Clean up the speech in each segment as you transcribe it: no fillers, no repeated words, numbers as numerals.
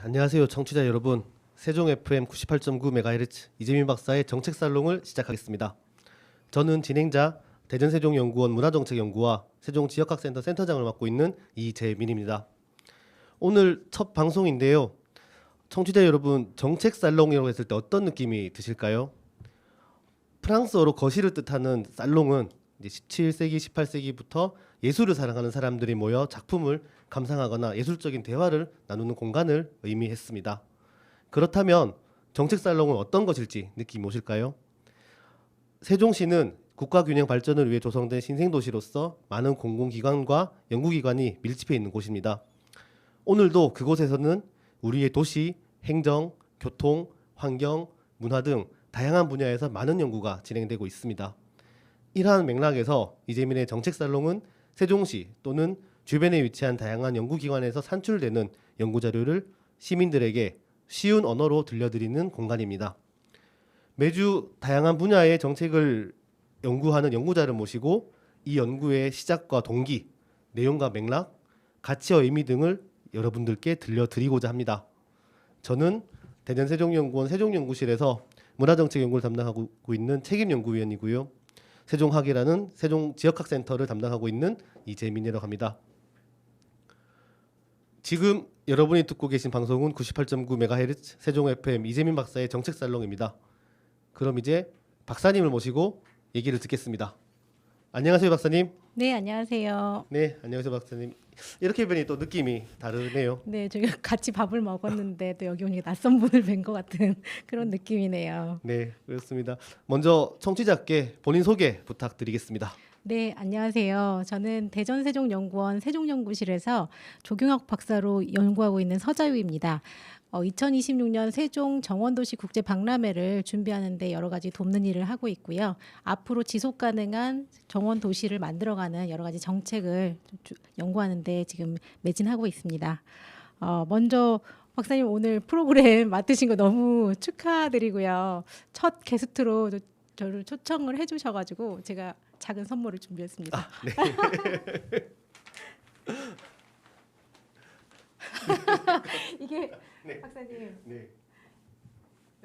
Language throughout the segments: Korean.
안녕하세요, 청취자 여러분. 세종 FM 98.9MHz 이재민 박사의 정책 살롱을 시작하겠습니다. 저는 진행자 대전세종연구원 문화정책연구와 세종지역학센터 센터장을 맡고 있는 이재민입니다. 오늘 첫 방송인데요. 청취자 여러분, 정책 살롱이라고 했을 때 어떤 느낌이 드실까요? 프랑스어로 거실을 뜻하는 살롱은 이제 17세기, 18세기부터 예술을 사랑하는 사람들이 모여 작품을 감상하거나 예술적인 대화를 나누는 공간을 의미했습니다. 그렇다면 정책 살롱은 어떤 것일지 느낌이 오실까요? 세종시는 국가균형 발전을 위해 조성된 신생도시로서 많은 공공기관과 연구기관이 밀집해 있는 곳입니다. 오늘도 그곳에서는 우리의 도시, 행정, 교통, 환경, 문화 등 다양한 분야에서 많은 연구가 진행되고 있습니다. 이러한 맥락에서 이재민의 정책살롱은 세종시 또는 주변에 위치한 다양한 연구기관에서 산출되는 연구자료를 시민들에게 쉬운 언어로 들려드리는 공간입니다. 매주 다양한 분야의 정책을 연구하는 연구자를 모시고 이 연구의 시작과 동기, 내용과 맥락, 가치와 의미 등을 여러분들께 들려드리고자 합니다. 저는 대전세종연구원 세종연구실에서 문화정책 연구를 담당하고 있는 책임연구위원이고요. 세종학이라는 세종지역학센터를 담당하고 있는 이재민이라고 합니다. 지금 여러분이 듣고 계신 방송은 98.9MHz 세종 FM 이재민 박사의 정책살롱입니다. 그럼 이제 박사님을 모시고 얘기를 듣겠습니다. 안녕하세요, 박사님. 네, 안녕하세요. 네, 안녕하세요, 박사님. 이렇게 뵈니 또 느낌이 다르네요. 네, 저희가 같이 밥을 먹었는데 또 여기 오니까 낯선 분을 뵌 것 같은 그런 느낌이네요. 네, 그렇습니다. 먼저 청취자께 본인 소개 부탁드리겠습니다. 네, 안녕하세요. 저는 대전세종연구원 세종연구실에서 조경학 박사로 연구하고 있는 서자유입니다. 2026년 세종 정원도시 국제 박람회를 준비하는데 여러 가지 돕는 일을 하고 있고요. 앞으로 지속 가능한 정원 도시를 만들어가는 여러 가지 정책을 연구하는데 지금 매진하고 있습니다. 먼저 박사님 오늘 프로그램 맡으신 거 너무 축하드리고요. 첫 게스트로 저를 초청을 해주셔가지고 제가 작은 선물을 준비했습니다. 네. 이게 네. 박사님 네.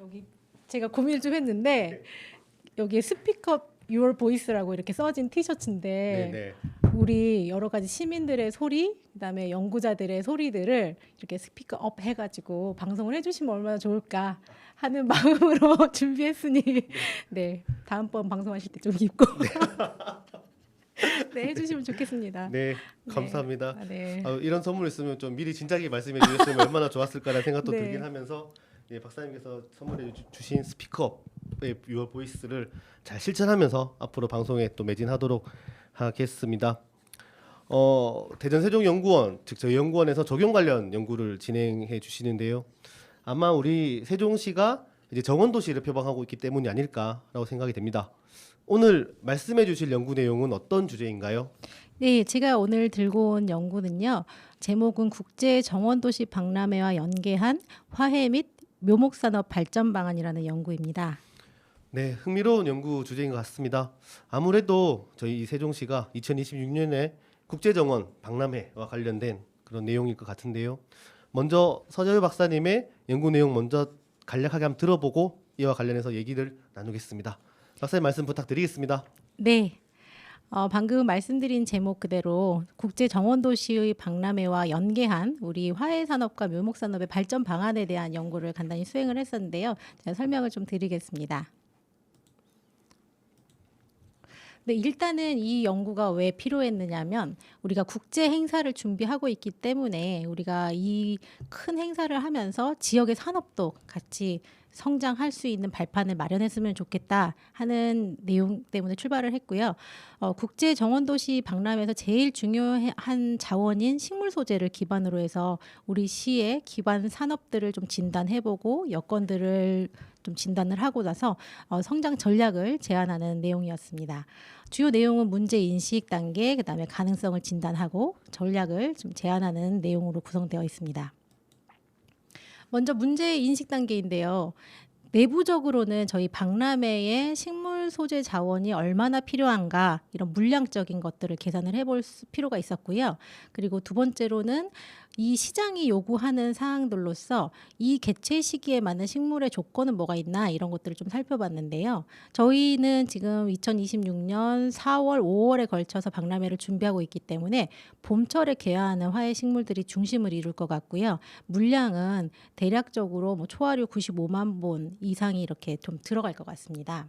여기 제가 고민을 좀 했는데 여기에 스피커 Your Voice라고 이렇게 써진 티셔츠인데 네. 우리 여러 가지 시민들의 소리, 그다음에 연구자들의 소리들을 이렇게 스피커업 해가지고 방송을 해주시면 얼마나 좋을까 하는 마음으로 준비했으니 네 다음번 방송하실 때 좀 입고 네 해주시면 좋겠습니다. 네, 감사합니다. 네. 이런 선물 있으면 좀 미리 진작에 말씀해 주셨으면 얼마나 좋았을까라는 생각도 네. 들긴 하면서 박사님께서 선물해 주신 스피커의 유어 보이스를 잘 실천하면서 앞으로 방송에 또 매진하도록 하겠습니다. 대전세종연구원, 즉 저희 연구원에서 적용 관련 연구를 진행해 주시는데요. 아마 우리 세종시가 이제 정원도시를 표방하고 있기 때문이 아닐까라고 생각이 됩니다. 오늘 말씀해 주실 연구 내용은 어떤 주제인가요? 네, 제가 오늘 들고 온 연구는요. 제목은 국제 정원도시 박람회와 연계한 화해 및 묘목산업 발전 방안이라는 연구입니다. 네, 흥미로운 연구 주제인 것 같습니다. 아무래도 저희 세종시가 2026년에 국제정원 박람회와 관련된 그런 내용일 것 같은데요. 먼저 서재유 박사님의 연구 내용 먼저 간략하게 한번 들어보고 이와 관련해서 얘기를 나누겠습니다. 박사님 말씀 부탁드리겠습니다. 네. 방금 말씀드린 제목 그대로 국제 정원도시의 박람회와 연계한 우리 화해산업과 묘목산업의 발전 방안에 대한 연구를 간단히 수행을 했었는데요. 제가 설명을 좀 드리겠습니다. 네, 일단은 이 연구가 왜 필요했느냐면 우리가 국제 행사를 준비하고 있기 때문에 우리가 이 큰 행사를 하면서 지역의 산업도 같이 성장할 수 있는 발판을 마련했으면 좋겠다 하는 내용 때문에 출발을 했고요. 국제 정원도시 박람회에서 제일 중요한 자원인 식물 소재를 기반으로 해서 우리 시의 기반 산업들을 좀 진단해보고 여건들을 좀 진단을 하고 나서 성장 전략을 제안하는 내용이었습니다. 주요 내용은 문제 인식 단계, 그다음에 가능성을 진단하고 전략을 좀 제안하는 내용으로 구성되어 있습니다. 먼저 문제 인식 단계인데요. 내부적으로는 저희 박람회의 식물 식물 소재 자원이 얼마나 필요한가 이런 물량적인 것들을 계산을 해볼 필요가 있었고요. 그리고 두 번째로는 이 시장이 요구하는 사항들로서 이 개체 시기에 맞는 식물의 조건은 뭐가 있나 이런 것들을 좀 살펴봤는데요. 저희는 지금 2026년 4월, 5월에 걸쳐서 박람회를 준비하고 있기 때문에 봄철에 개화하는 화훼 식물들이 중심을 이룰 것 같고요. 물량은 대략적으로 뭐 초하류 95만 본 이상이 이렇게 좀 들어갈 것 같습니다.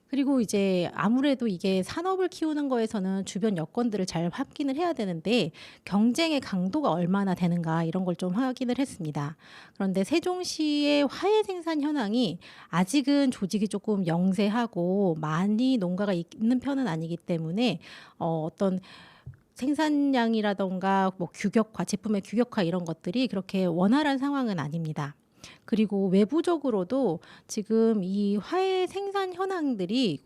그리고 이제 아무래도 이게 산업을 키우는 거에서는 주변 여건들을 잘 확인을 해야 되는데 경쟁의 강도가 얼마나 되는가 이런 걸 좀 확인을 했습니다. 그런데 세종시의 화훼 생산 현황이 아직은 조직이 조금 영세하고 많이 농가가 있는 편은 아니기 때문에 어떤 생산량이라던가 뭐 규격화, 제품의 규격화 이런 것들이 그렇게 원활한 상황은 아닙니다. 그리고 외부적으로도 지금 이 화훼 생산 현황들이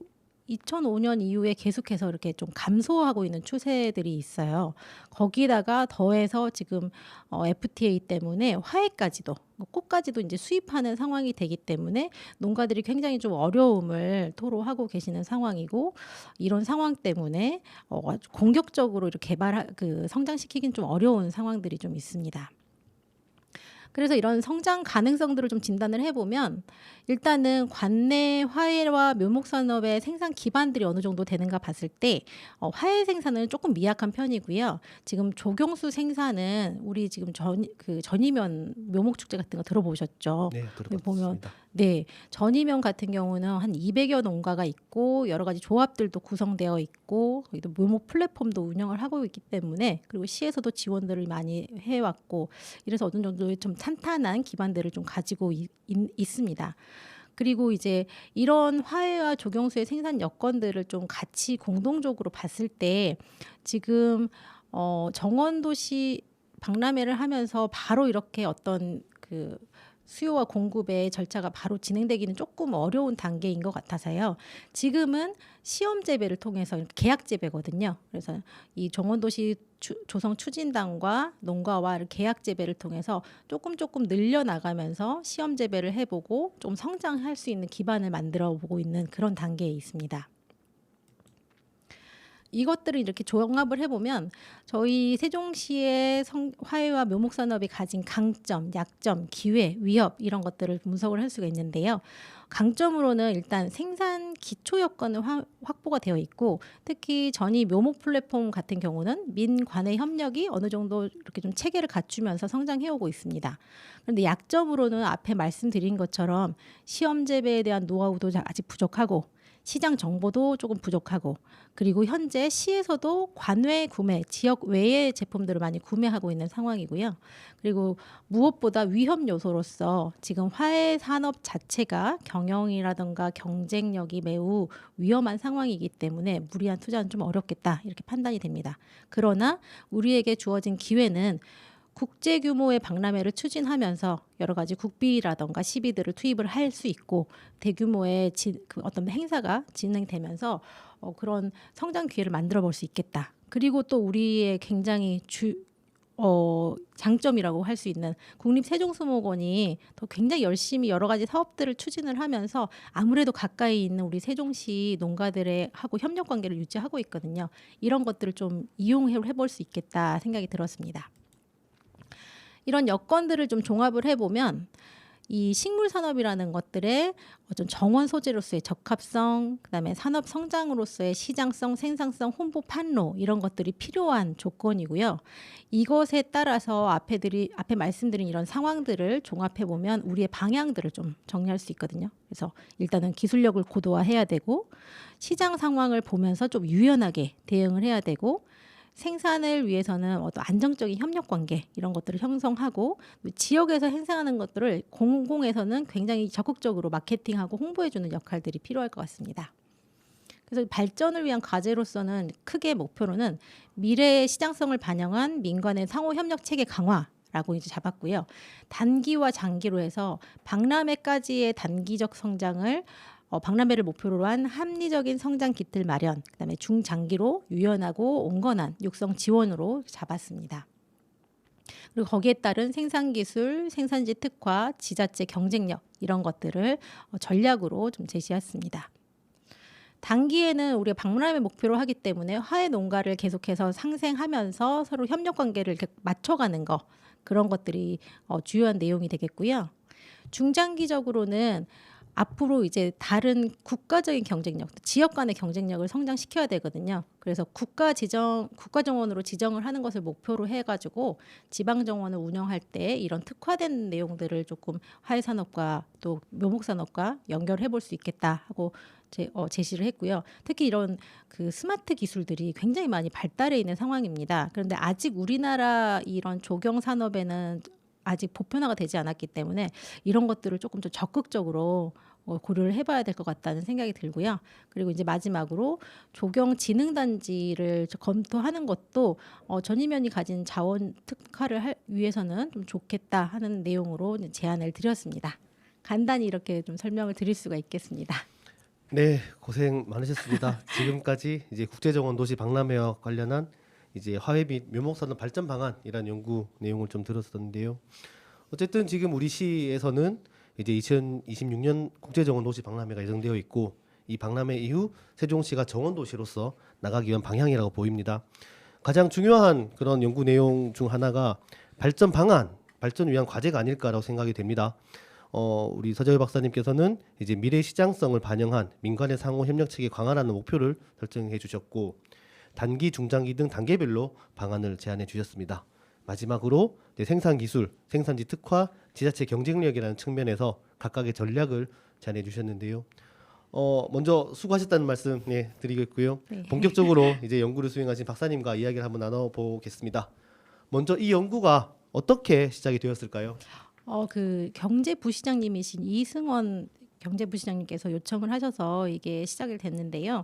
2005년 이후에 계속해서 이렇게 좀 감소하고 있는 추세들이 있어요. 거기다가 더해서 지금 FTA 때문에 화훼까지도 꽃까지도 이제 수입하는 상황이 되기 때문에 농가들이 굉장히 좀 어려움을 토로하고 계시는 상황이고 이런 상황 때문에 공격적으로 이렇게 성장시키긴 좀 어려운 상황들이 좀 있습니다. 그래서 이런 성장 가능성들을 좀 진단을 해보면 일단은 관내 화훼와 묘목산업의 생산 기반들이 어느 정도 되는가 봤을 때 화훼 생산은 조금 미약한 편이고요. 지금 조경수 생산은 우리 지금 전이면 묘목축제 같은 거 들어보셨죠? 네, 보면 들어봤습니다. 네, 전이면 같은 경우는 한 200여 농가가 있고 여러 가지 조합들도 구성되어 있고 거기도 묘목 플랫폼도 운영을 하고 있기 때문에 그리고 시에서도 지원들을 많이 해왔고 이래서 어느 정도의 좀 탄탄한 기반들을 좀 가지고 있습니다. 그리고 이제 이런 화훼와 조경수의 생산 여건들을 좀 같이 공동적으로 봤을 때 지금 정원도시 박람회를 하면서 바로 이렇게 어떤 수요와 공급의 절차가 바로 진행되기는 조금 어려운 단계인 것 같아서요. 지금은 시험 재배를 통해서 계약 재배거든요. 그래서 이 정원도시 조성 추진단과 농가와 계약 재배를 통해서 조금 늘려나가면서 시험 재배를 해보고 좀 성장할 수 있는 기반을 만들어 보고 있는 그런 단계에 있습니다. 이것들을 이렇게 종합을 해보면 저희 세종시의 화훼와 묘목산업이 가진 강점, 약점, 기회, 위협 이런 것들을 분석을 할 수가 있는데요. 강점으로는 일단 생산 기초 여건은 확보가 되어 있고 특히 전이 묘목 플랫폼 같은 경우는 민관의 협력이 어느 정도 이렇게 좀 체계를 갖추면서 성장해오고 있습니다. 그런데 약점으로는 앞에 말씀드린 것처럼 시험 재배에 대한 노하우도 아직 부족하고 시장 정보도 조금 부족하고 그리고 현재 시에서도 관외 구매, 지역 외의 제품들을 많이 구매하고 있는 상황이고요. 그리고 무엇보다 위험 요소로서 지금 화훼 산업 자체가 경영이라든가 경쟁력이 매우 위험한 상황이기 때문에 무리한 투자는 좀 어렵겠다 이렇게 판단이 됩니다. 그러나 우리에게 주어진 기회는 국제 규모의 박람회를 추진하면서 여러 가지 국비라던가 시비들을 투입을 할 수 있고 대규모의 어떤 행사가 진행되면서 그런 성장 기회를 만들어 볼 수 있겠다. 그리고 또 우리의 굉장히 장점이라고 할 수 있는 국립세종수목원이 더 굉장히 열심히 여러 가지 사업들을 추진을 하면서 아무래도 가까이 있는 우리 세종시 농가들의 하고 협력 관계를 유지하고 있거든요. 이런 것들을 좀 이용해 볼 수 있겠다 생각이 들었습니다. 이런 여건들을 좀 종합을 해보면 이 식물 산업이라는 것들의 어떤 정원 소재로서의 적합성, 그다음에 산업 성장으로서의 시장성, 생산성, 홍보 판로 이런 것들이 필요한 조건이고요. 이것에 따라서 앞에 말씀드린 이런 상황들을 종합해 보면 우리의 방향들을 좀 정리할 수 있거든요. 그래서 일단은 기술력을 고도화해야 되고 시장 상황을 보면서 좀 유연하게 대응을 해야 되고 생산을 위해서는 어떤 안정적인 협력 관계 이런 것들을 형성하고 지역에서 행사하는 것들을 공공에서는 굉장히 적극적으로 마케팅하고 홍보해주는 역할들이 필요할 것 같습니다. 그래서 발전을 위한 과제로서는 크게 목표로는 미래의 시장성을 반영한 민간의 상호 협력 체계 강화라고 이제 잡았고요. 단기와 장기로 해서 박람회까지의 단기적 성장을 박람회를 목표로 한 합리적인 성장 기틀 마련, 그다음에 중장기로 유연하고 온건한 육성 지원으로 잡았습니다. 그리고 거기에 따른 생산 기술, 생산지 특화, 지자체 경쟁력 이런 것들을 전략으로 좀 제시했습니다. 단기에는 우리가 박람회 목표로 하기 때문에 화훼 농가를 계속해서 상생하면서 서로 협력 관계를 이렇게 맞춰가는 거 그런 것들이 주요한 내용이 되겠고요. 중장기적으로는 앞으로 이제 다른 국가적인 경쟁력, 지역 간의 경쟁력을 성장시켜야 되거든요. 그래서 국가 정원으로 지정을 하는 것을 목표로 해가지고 지방 정원을 운영할 때 이런 특화된 내용들을 조금 화훼 산업과 또 묘목 산업과 연결해 볼 수 있겠다 하고 제시를 했고요. 특히 이런 그 스마트 기술들이 굉장히 많이 발달해 있는 상황입니다. 그런데 아직 우리나라 이런 조경 산업에는 아직 보편화가 되지 않았기 때문에 이런 것들을 조금 더 적극적으로 고려를 해봐야 될 것 같다는 생각이 들고요. 그리고 이제 마지막으로 조경진흥단지를 검토하는 것도 전이면이 가진 자원 특화를 위해서는 좀 좋겠다 하는 내용으로 제안을 드렸습니다. 간단히 이렇게 좀 설명을 드릴 수가 있겠습니다. 네, 고생 많으셨습니다. 지금까지 이제 국제정원도시 박람회와 관련한 이제 화훼 및 묘목산업 발전 방안이라는 연구 내용을 좀 들었었는데요. 어쨌든 지금 우리 시에서는 이제 2026년 국제정원도시 박람회가 예정되어 있고 이 박람회 이후 세종시가 정원도시로서 나가기 위한 방향이라고 보입니다. 가장 중요한 그런 연구 내용 중 하나가 발전 방안, 발전을 위한 과제가 아닐까라고 생각이 됩니다. 우리 서재호 박사님께서는 이제 미래 시장성을 반영한 민간의 상호 협력 체계 강화라는 목표를 설정해 주셨고 단기, 중장기 등 단계별로 방안을 제안해 주셨습니다. 마지막으로 생산 기술, 생산지 특화, 지자체 경쟁력이라는 측면에서 각각의 전략을 제안해 주셨는데요. 먼저 수고하셨다는 말씀 드리겠고요. 네. 본격적으로 이제 연구를 수행하신 박사님과 이야기를 한번 나눠보겠습니다. 먼저 이 연구가 어떻게 시작이 되었을까요? 그 경제부시장님이신 이승원 경제부시장님께서 요청을 하셔서 이게 시작이 됐는데요.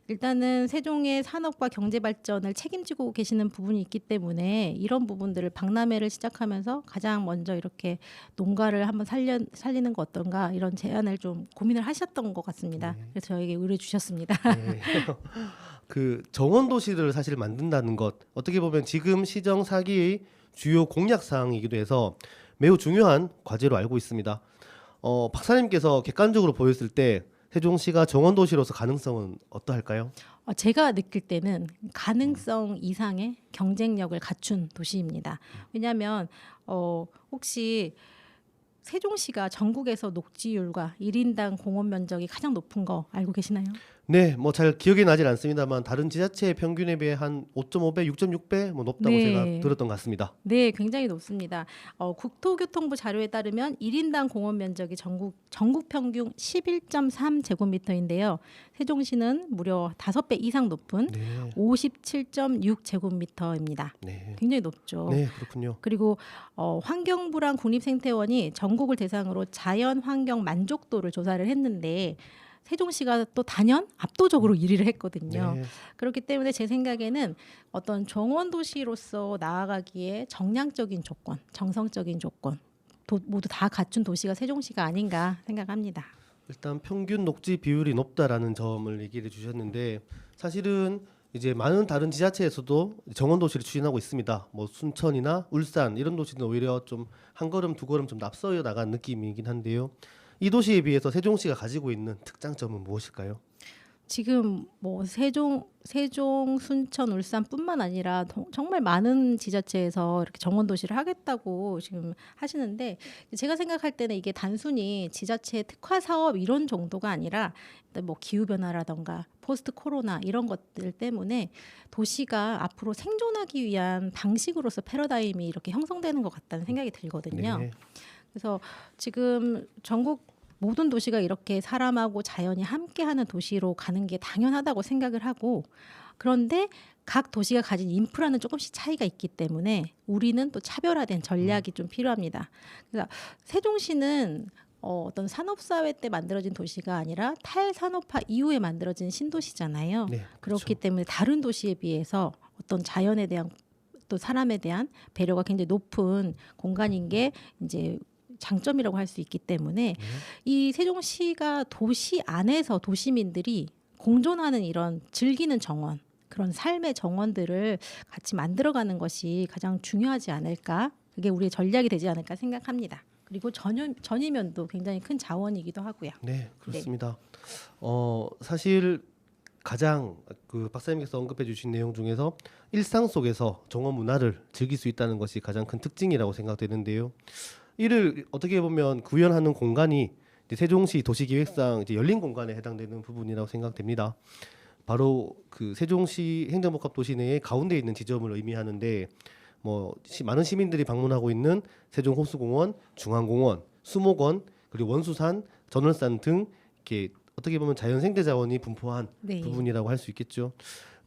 일단은 세종의 산업과 경제 발전을 책임지고 계시는 부분이 있기 때문에 이런 부분들을 박람회를 시작하면서 가장 먼저 이렇게 농가를 한번 살리는 거 어떤가 이런 제안을 좀 고민을 하셨던 것 같습니다. 그래서 저에게 의뢰 주셨습니다. 네. 그 정원 도시를 사실 만든다는 것 어떻게 보면 지금 시정 4기의 주요 공약 사항이기도 해서 매우 중요한 과제로 알고 있습니다. 박사님께서 객관적으로 보였을 때 세종시가 정원 도시로서 가능성은 어떠할까요? 제가 느낄 때는 가능성 이상의 경쟁력을 갖춘 도시입니다. 왜냐하면 혹시 세종시가 전국에서 녹지율과 1인당 공원 면적이 가장 높은 거 알고 계시나요? 네, 뭐 잘 기억이 나질 않습니다만 다른 지자체의 평균에 비해 한 5.5배, 6.6배 뭐 높다고 네. 제가 들었던 것 같습니다. 네, 굉장히 높습니다. 국토교통부 자료에 따르면 1인당 공원 면적이 전국 평균 11.3제곱미터인데요. 세종시는 무려 5배 이상 높은 네, 57.6제곱미터입니다. 네, 굉장히 높죠. 네, 그렇군요. 그리고 환경부랑 국립생태원이 전국을 대상으로 자연 환경 만족도를 조사를 했는데 세종시가 또 단연 압도적으로 1위를 했거든요. 네, 그렇기 때문에 제 생각에는 어떤 정원 도시로서 나아가기에 정량적인 조건, 정성적인 조건 모두 다 갖춘 도시가 세종시가 아닌가 생각합니다. 일단 평균 녹지 비율이 높다라는 점을 얘기를 주셨는데 사실은 이제 많은 다른 지자체에서도 정원 도시를 추진하고 있습니다. 뭐 순천이나 울산 이런 도시는 오히려 좀 한 걸음 두 걸음 좀 앞서 나간 느낌이긴 한데요. 이 도시에 비해서 세종시가 가지고 있는 특장점은 무엇일까요? 지금 뭐 세종, 순천, 울산뿐만 아니라 정말 많은 지자체에서 이렇게 정원 도시를 하겠다고 지금 하시는데 제가 생각할 때는 이게 단순히 지자체 특화 사업 이런 정도가 아니라 뭐 기후 변화라던가 포스트 코로나 이런 것들 때문에 도시가 앞으로 생존하기 위한 방식으로서 패러다임이 이렇게 형성되는 것 같다는 생각이 들거든요. 네. 그래서 지금 전국 모든 도시가 이렇게 사람하고 자연이 함께하는 도시로 가는 게 당연하다고 생각을 하고 그런데 각 도시가 가진 인프라는 조금씩 차이가 있기 때문에 우리는 또 차별화된 전략이 좀 필요합니다. 그래서 세종시는 어떤 산업사회 때 만들어진 도시가 아니라 탈산업화 이후에 만들어진 신도시잖아요. 네, 그렇기 그렇죠. 때문에 다른 도시에 비해서 어떤 자연에 대한 또 사람에 대한 배려가 굉장히 높은 공간인 게 이제 장점이라고 할 수 있기 때문에 이 세종시가 도시 안에서 도시민들이 공존하는 이런 즐기는 정원 그런 삶의 정원들을 같이 만들어가는 것이 가장 중요하지 않을까? 그게 우리의 전략이 되지 않을까 생각합니다. 그리고 전이면도 굉장히 큰 자원이기도 하고요. 네, 그렇습니다. 사실 가장 그 박사님께서 언급해 주신 내용 중에서 일상 속에서 정원 문화를 즐길 수 있다는 것이 가장 큰 특징이라고 생각되는데요. 이를 어떻게 보면 구현하는 공간이 이제 세종시 도시기획상 이제 열린 공간에 해당되는 부분이라고 생각됩니다. 바로 그 세종시 행정복합도시 내의 가운데 있는 지점을 의미하는데 많은 시민들이 방문하고 있는 세종호수공원, 중앙공원, 수목원, 그리고 원수산, 전월산 등 이렇게 어떻게 보면 자연생태 자원이 분포한 네. 부분이라고 할 수 있겠죠.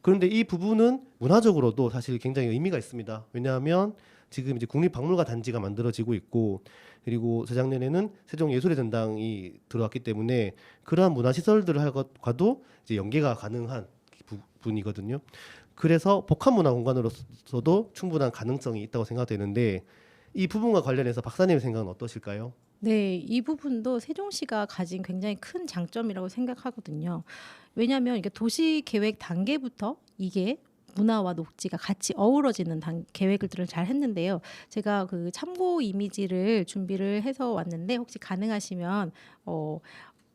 그런데 이 부분은 문화적으로도 사실 굉장히 의미가 있습니다. 왜냐하면 지금 이제 국립박물관 단지가 만들어지고 있고, 그리고 재작년에는 세종예술의 전당이 들어왔기 때문에 그러한 문화시설들을 할 것과도 이제 연계가 가능한 부분이거든요. 그래서 복합문화공간으로서도 충분한 가능성이 있다고 생각되는데, 이 부분과 관련해서 박사님의 생각은 어떠실까요? 네, 이 부분도 세종시가 가진 굉장히 큰 장점이라고 생각하거든요. 왜냐하면 이게 도시 계획 단계부터 이게 문화와 녹지가 같이 어우러지는 계획들을 잘 했는데요. 제가 그 참고 이미지를 준비를 해서 왔는데 혹시 가능하시면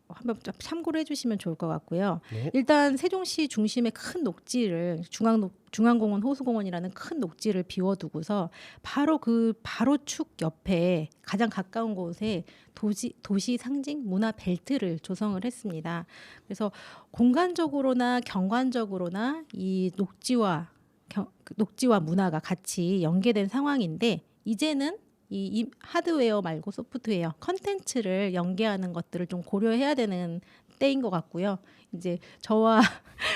한번 좀 참고를 해주시면 좋을 것 같고요. 네. 일단 세종시 중심의 큰 녹지를 중앙공원, 호수공원이라는 큰 녹지를 비워두고서 바로 축 옆에 가장 가까운 곳에 도시 상징 문화 벨트를 조성을 했습니다. 그래서 공간적으로나 경관적으로나 이 녹지와 문화가 같이 연계된 상황인데, 이제는 이 하드웨어 말고 소프트웨어 컨텐츠를 연계하는 것들을 좀 고려해야 되는 때인 것 같고요. 이제 저와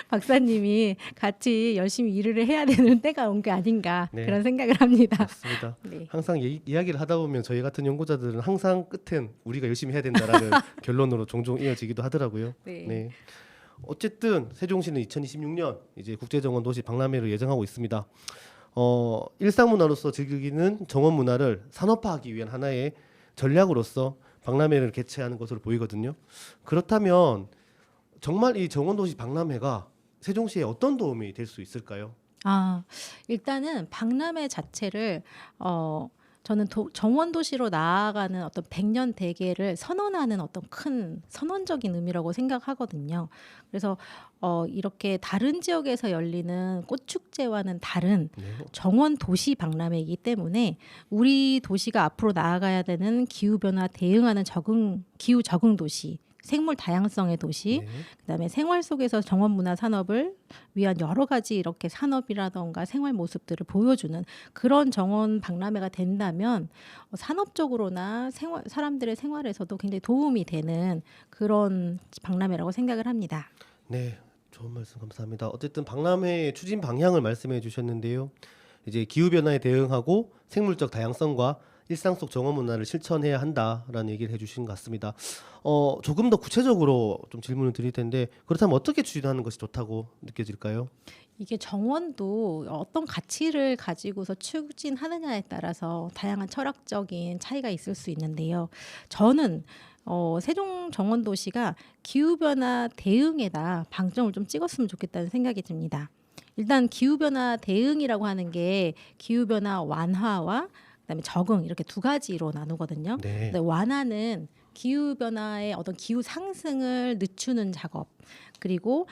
박사님이 같이 열심히 일을 해야 되는 때가 온 게 아닌가, 네. 그런 생각을 합니다. 맞습니다. 네. 항상 이야기를 하다 보면 저희 같은 연구자들은 항상 끝은 우리가 열심히 해야 된다라는 결론으로 종종 이어지기도 하더라고요. 네. 네. 어쨌든 세종시는 2026년 이제 국제정원 도시 박람회를 예정하고 있습니다. 일상 문화로서 즐기는 정원 문화를 산업화하기 위한 하나의 전략으로서 박람회를 개최하는 것으로 보이거든요. 그렇다면 정말 이 정원 도시 박람회가 세종시에 어떤 도움이 될 수 있을까요? 일단은 박람회 자체를 저는 정원 도시로 나아가는 어떤 100년 대계를 선언하는 어떤 큰 선언적인 의미라고 생각하거든요. 그래서 이렇게 다른 지역에서 열리는 꽃축제와는 다른 네. 정원 도시 박람회이기 때문에 우리 도시가 앞으로 나아가야 되는 기후 변화 대응하는 기후 적응 도시, 생물 다양성의 도시, 네. 그다음에 생활 속에서 정원 문화 산업을 위한 여러 가지 이렇게 산업이라던가 생활 모습들을 보여주는 그런 정원 박람회가 된다면 산업적으로나 사람들의 생활에서도 굉장히 도움이 되는 그런 박람회라고 생각을 합니다. 네, 좋은 말씀 감사합니다. 어쨌든 박람회의 추진 방향을 말씀해 주셨는데요. 이제 기후 변화에 대응하고 생물적 다양성과 일상 속 정원 문화를 실천해야 한다라는 얘기를 해주신 것 같습니다. 조금 더 구체적으로 좀 질문을 드릴 텐데, 그렇다면 어떻게 추진하는 것이 좋다고 느껴질까요? 이게 정원도 어떤 가치를 가지고서 추진하느냐에 따라서 다양한 철학적인 차이가 있을 수 있는데요. 저는 세종정원도시가 기후변화 대응에다 방점을 좀 찍었으면 좋겠다는 생각이 듭니다. 일단 기후변화 대응이라고 하는 게 기후변화 완화와 그다음에 적응, 이렇게 두 가지로 나누거든요. 네. 근데 완화는 기후 변화의 어떤 기후 상승을 늦추는 작업, 그리고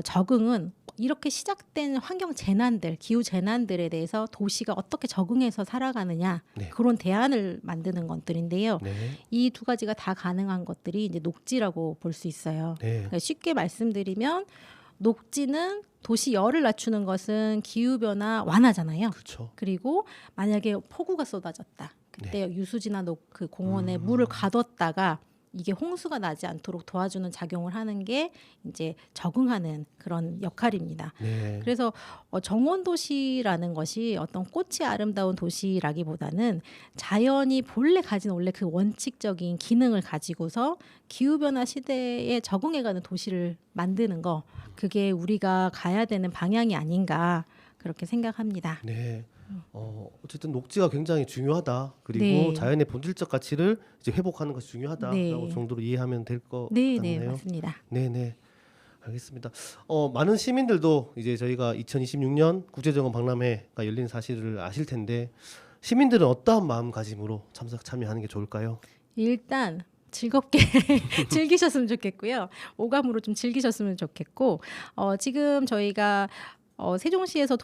적응은 이렇게 시작된 환경 재난들, 기후 재난들에 대해서 도시가 어떻게 적응해서 살아가느냐, 네. 그런 대안을 만드는 것들인데요. 네. 이 두 가지가 다 가능한 것들이 이제 녹지라고 볼 수 있어요. 네. 그러니까 쉽게 말씀드리면 녹지는 도시 열을 낮추는 것은 기후 변화 완화잖아요. 그렇죠. 그리고 만약에 폭우가 쏟아졌다. 그때 유수지나 그 공원에 물을 가뒀다가 이게 홍수가 나지 않도록 도와주는 작용을 하는 게 이제 적응하는 그런 역할입니다. 네. 그래서 정원 도시라는 것이 어떤 꽃이 아름다운 도시라기보다는 자연이 본래 가진 원래 그 원칙적인 기능을 가지고서 기후 변화 시대에 적응해가는 도시를 만드는 거, 그게 우리가 가야 되는 방향이 아닌가, 그렇게 생각합니다. 네. 어쨌든 녹지가 굉장히 중요하다. 그리고 네. 자연의 본질적 가치를 이제 회복하는 것이 중요하다라고 네. 정도로 이해하면 될 것 네, 같네요. 네, 맞습니다. 네, 네. 알겠습니다. 많은 시민들도 이제 저희가 2026년 국제정원 박람회가 열린 사실을 아실 텐데 시민들은 어떠한 마음가짐으로 참여하는 게 좋을까요? 일단 즐겁게 즐기셨으면 좋겠고요. 오감으로 좀 즐기셨으면 좋겠고 지금 저희가 세종시에서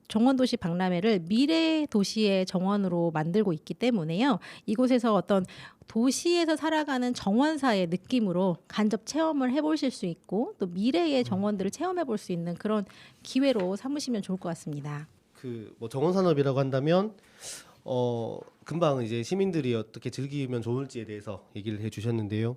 정원도시 박람회를 미래 도시의 정원으로 만들고 있기 때문에요. 이곳에서 어떤 도시에서 살아가는 정원사의 느낌으로 간접 체험을 해보실 수 있고 또 미래의 정원들을 체험해볼 수 있는 그런 기회로 삼으시면 좋을 것 같습니다. 그 뭐 정원 산업이라고 한다면 금방 이제 시민들이 어떻게 즐기면 좋을지에 대해서 얘기를 해주셨는데요.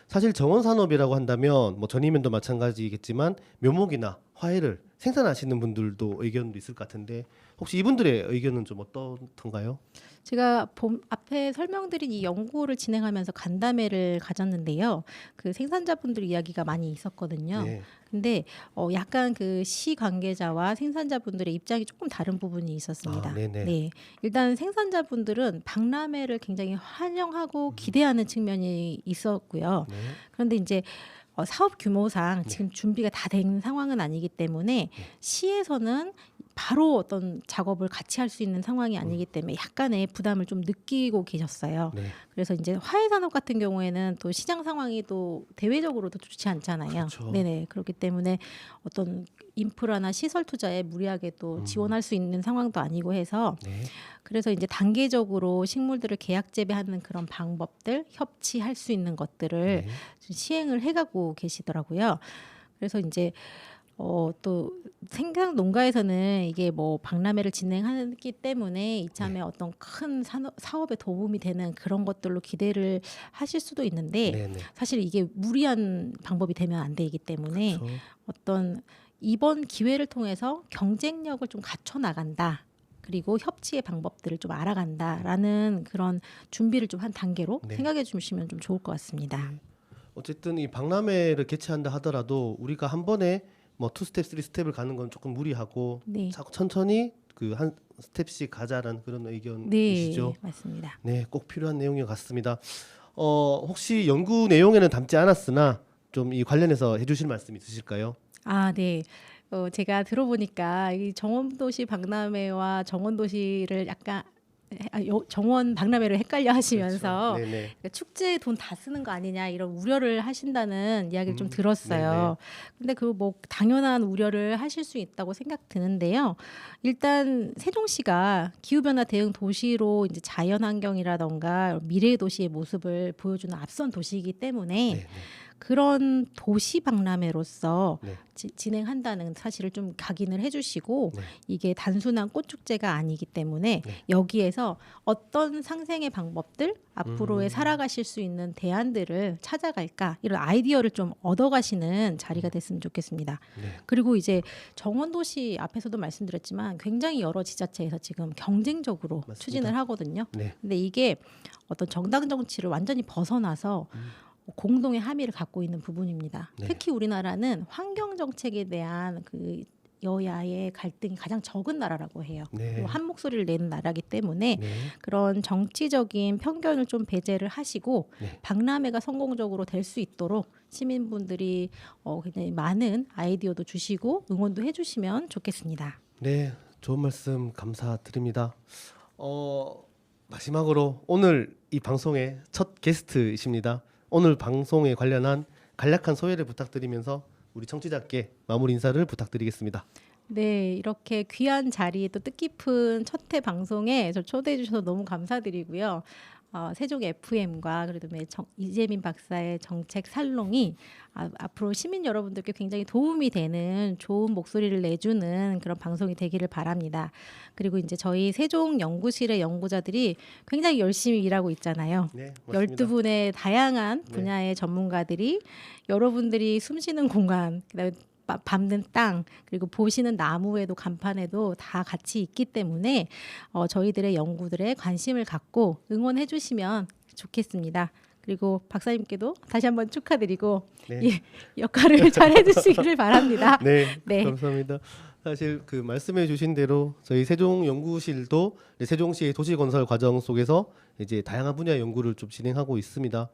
사실 정원 산업이라고 한다면 뭐 전이면도 마찬가지겠지만 묘목이나 화훼를 생산하시는 분들도 의견도 있을 것 같은데 혹시 이분들의 의견은 좀 어떻던가요? 제가 앞에 설명드린 이 연구를 진행하면서 간담회를 가졌는데요. 그 생산자분들 이야기가 많이 있었거든요. 네. 근데 약간 그 시 관계자와 생산자분들의 입장이 조금 다른 부분이 있었습니다. 네네. 네, 일단 생산자분들은 박람회를 굉장히 환영하고 기대하는 측면이 있었고요. 네. 그런데 이제 사업 규모상 지금 준비가 다 된 상황은 아니기 때문에 시에서는 바로 어떤 작업을 같이 할 수 있는 상황이 아니기 때문에 약간의 부담을 좀 느끼고 계셨어요. 네. 그래서 이제 화훼 산업 같은 경우에는 또 시장 상황이 또 대외적으로도 좋지 않잖아요. 그렇죠. 네네. 그렇기 때문에 어떤 인프라나 시설 투자에 무리하게 또 지원할 수 있는 상황도 아니고 해서 네. 그래서 이제 단계적으로 식물들을 계약 재배하는 그런 방법들, 협치할 수 있는 것들을 네. 지금 시행을 해가고 계시더라고요. 그래서 이제 또 생산 농가에서는 이게 뭐 박람회를 진행하기 때문에 이참에 어떤 큰 사업에 도움이 되는 그런 것들로 기대를 하실 수도 있는데 네네. 사실 이게 무리한 방법이 되면 안 되기 때문에 그렇죠. 어떤 이번 기회를 통해서 경쟁력을 좀 갖춰 나간다. 그리고 협치의 방법들을 좀 알아간다라는 그런 준비를 좀 한 단계로 네. 생각해 주시면 좀 좋을 것 같습니다. 어쨌든 이 박람회를 개최한다 하더라도 우리가 한 번에 뭐 2스텝, 3스텝을 가는 건 조금 무리하고 네. 자꾸 천천히 그 한 스텝씩 가자라는 그런 네, 의견이시죠? 맞습니다. 네, 꼭 필요한 내용인 것 같습니다. 혹시 연구 내용에는 담지 않았으나 좀 이 관련해서 해주실 말씀 있으실까요? 아, 네. 제가 들어보니까 이 정원도시 박람회와 정원도시를 약간 정원 박람회를 헷갈려 하시면서 그렇죠. 네네. 그러니까 축제에 돈 다 쓰는 거 아니냐 이런 우려를 하신다는 이야기를 좀 들었어요. 근데 그 뭐 당연한 우려를 하실 수 있다고 생각 드는데요. 일단 세종시가 기후변화 대응 도시로 이제 자연환경이라던가 미래 도시의 모습을 보여주는 앞선 도시이기 때문에 네네. 그런 도시 박람회로서 네. 진행한다는 사실을 좀 각인을 해주시고 네. 이게 단순한 꽃축제가 아니기 때문에 네. 여기에서 어떤 상생의 방법들 앞으로의 살아가실 수 있는 대안들을 찾아갈까 이런 아이디어를 좀 얻어가시는 자리가 됐으면 좋겠습니다. 네. 그리고 이제 정원도시 앞에서도 말씀드렸지만 굉장히 여러 지자체에서 지금 경쟁적으로 맞습니다. 추진을 하거든요. 네. 근데 이게 어떤 정당 정치를 완전히 벗어나서 공동의 함의를 갖고 있는 부분입니다. 네. 특히 우리나라는 환경 정책에 대한 그 여야의 갈등이 가장 적은 나라라고 해요. 네. 그리고 한 목소리를 내는 나라이기 때문에 네. 그런 정치적인 편견을 좀 배제를 하시고 네. 박람회가 성공적으로 될 수 있도록 시민분들이 굉장히 많은 아이디어도 주시고 응원도 해주시면 좋겠습니다. 네, 좋은 말씀 감사드립니다. 마지막으로 오늘 이 방송의 첫 게스트이십니다. 오늘 방송에 관련한 간략한 소개를 부탁드리면서 우리 청취자께 마무리 인사를 부탁드리겠습니다. 네, 이렇게 귀한 자리 또 뜻깊은 첫 회 방송에 저 초대해 주셔서 너무 감사드리고요. 세종 FM과 그다음에 이재민 박사의 정책 살롱이 앞으로 시민 여러분들께 굉장히 도움이 되는 좋은 목소리를 내주는 그런 방송이 되기를 바랍니다. 그리고 이제 저희 세종 연구실의 연구자들이 굉장히 열심히 일하고 있잖아요. 네, 맞습니다. 12분의 다양한 분야의 전문가들이 여러분들이 숨쉬는 공간, 그다음에 밟는 땅 그리고 보시는 나무에도 간판에도 다 같이 있기 때문에 저희들의 연구들에 관심을 갖고 응원해 주시면 좋겠습니다. 그리고 박사님께도 다시 한번 축하드리고 네. 예, 역할을 잘 해주시기를 바랍니다. 네, 네. 감사합니다. 사실 그 말씀해 주신 대로 저희 세종 연구실도 세종시의 도시 건설 과정 속에서 이제 다양한 분야 연구를 좀 진행하고 있습니다.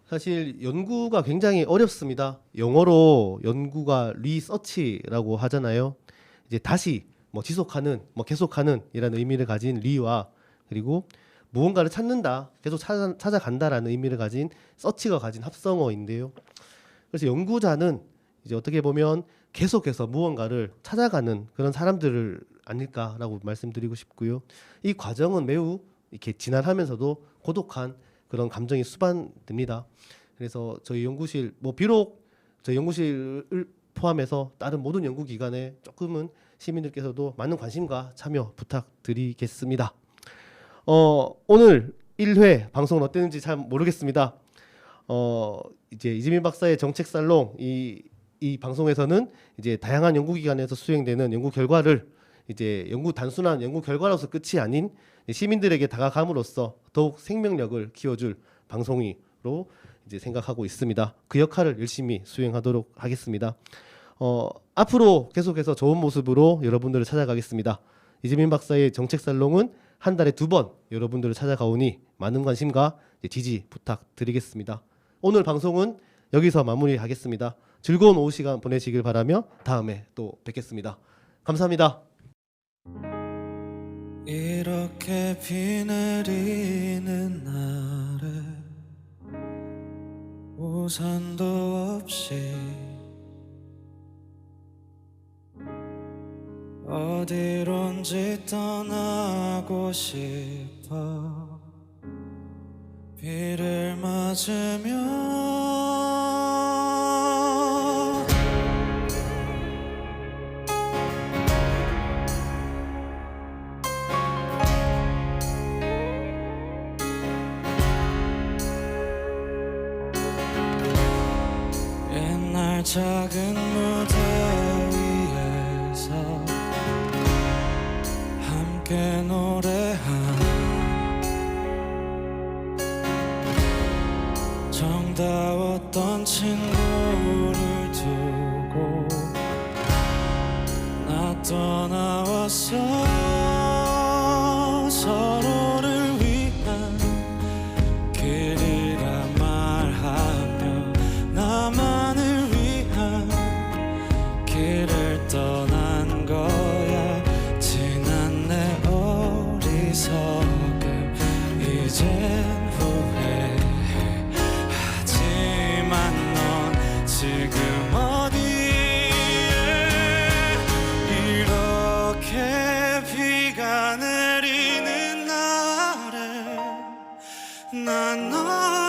사실 연구가 굉장히 어렵습니다. 영어로 연구가 리서치라고 하잖아요. 이제 다시 뭐 지속하는, 뭐 계속하는 이라는 의미를 가진 리와 그리고 무언가를 찾는다, 계속 찾아간다라는 의미를 가진 서치가 가진 합성어인데요. 그래서 연구자는 이제 어떻게 보면 계속해서 무언가를 찾아가는 그런 사람들을 아닐까라고 말씀드리고 싶고요. 이 과정은 매우 이렇게 진한하면서도 고독한 그런 감정이 수반됩니다. 그래서 저희 연구실 뭐 비록 저희 연구실을 포함해서 다른 모든 연구기관에 조금은 시민들께서도 많은 관심과 참여 부탁드리겠습니다. 오늘 1회 방송은 어땠는지 잘 모르겠습니다. 이제 이재민 박사의 정책 살롱 이 방송에서는 이제 다양한 연구기관에서 수행되는 연구 결과를 이제 단순한 연구 결과로서 끝이 아닌 시민들에게 다가감으로써 더욱 생명력을 키워줄 방송으로 이제 생각하고 있습니다. 그 역할을 열심히 수행하도록 하겠습니다. 앞으로 계속해서 좋은 모습으로 여러분들을 찾아가겠습니다. 이재민 박사의 정책 살롱은 한 달에 2번 여러분들을 찾아가오니 많은 관심과 지지 부탁드리겠습니다. 오늘 방송은 여기서 마무리하겠습니다. 즐거운 오후 시간 보내시길 바라며 다음에 또 뵙겠습니다. 감사합니다. 이렇게 비 내리는 날에 우산도 없이 어디론지 떠나고 싶어 비를 맞으며 옛날 작은 무대 위에서 함께 노래한 정다웠던 친구를 두고 나 떠나왔어. 서로를 위한 길이라 말하며 나만을 위한 길을 떠난 거야. 지난 내 어리석음 이젠 후회해. 하지만 넌 지금 어디에 이렇게 비가 내리는 날에 난 널